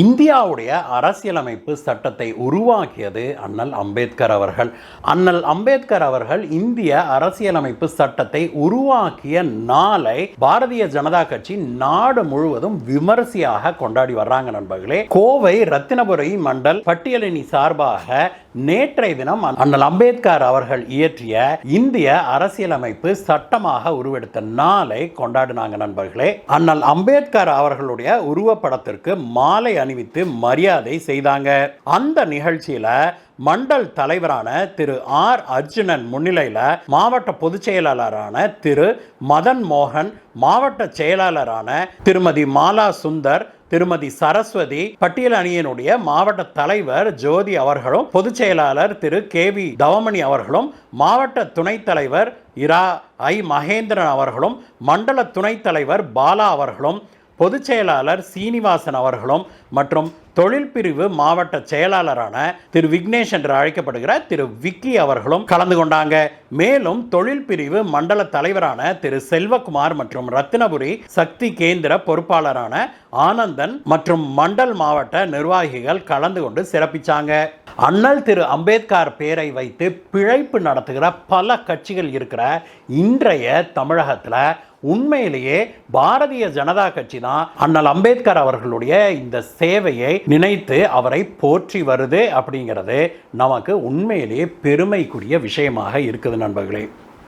இந்தியாவுடைய அரசியலமைப்பு சட்டத்தை உருவாக்கியது அண்ணல் அம்பேத்கர் அவர்கள். அண்ணல் அம்பேத்கர் அவர்கள் இந்திய அரசியலமைப்பு சட்டத்தை உருவாக்கிய நாளை பாரதிய ஜனதா கட்சி நாடு முழுவதும் விமரிசையாக கொண்டாடி வர்றாங்க நண்பர்களே. கோவை ரத்தினபுரி மண்டல் பட்டியலணி சார்பாக நேற்றைய தினம் அண்ணல் அம்பேத்கர் அவர்கள் இயற்றிய இந்திய அரசியலமைப்பு சட்டமாக உருவெடுத்த நாளை கொண்டாடினாங்க நண்பர்களே. அண்ணல் அம்பேத்கர் அவர்களுடைய உருவப்படத்திற்கு மாலை அணிவித்து மரியாதை செய்தாங்க. அந்த நிகழ்ச்சியில மண்டல் தலைவரான திரு ஆர் அர்ஜுனன் முன்னிலையில் மாவட்ட பொதுச் செயலாளரான திரு மதன் மோகன், மாவட்ட செயலாளரான திருமதி மாலா சுந்தர், திருமதி சரஸ்வதி, பட்டியல் அணியினுடைய மாவட்ட தலைவர் ஜோதி அவர்களும், பொதுச் செயலாளர் திரு கேவி தவமணி அவர்களும், மாவட்ட துணைத் தலைவர் இரா ஐ மகேந்திரன் அவர்களும், மண்டல துணைத் தலைவர் பாலா அவர்களும், பொதுச் செயலாளர் சீனிவாசன் அவர்களும் மற்றும் தொழில் பிரிவு மாவட்ட செயலாளரான திரு விக்னேஷ் என்று அழைக்கப்படுகிற திரு விக்கி அவர்களும் கலந்து கொண்டாங்க. மேலும் தொழில் பிரிவு மண்டல தலைவரான திரு செல்வகுமார் மற்றும் ரத்தினபுரி சக்தி கேந்திர பொறுப்பாளரான ஆனந்தன் மற்றும் மண்டல் மாவட்ட நிர்வாகிகள் கலந்து கொண்டு சிறப்பிச்சாங்க. அண்ணல் திரு அம்பேத்கர் பேரை வைத்து பிழைப்பு நடத்துகிற பல கட்சிகள் இருக்கிற இன்றைய தமிழகத்தில் உண்மையிலேயே பாரதிய ஜனதா கட்சி தான் அண்ணல் அம்பேத்கர் அவர்களுடைய இந்த சேவையை நினைத்து அவரை போற்றி வருது அப்படிங்கிறது நமக்கு உண்மையிலேயே பெருமைக்குரிய விஷயமாக இருக்குது நண்பர்களே.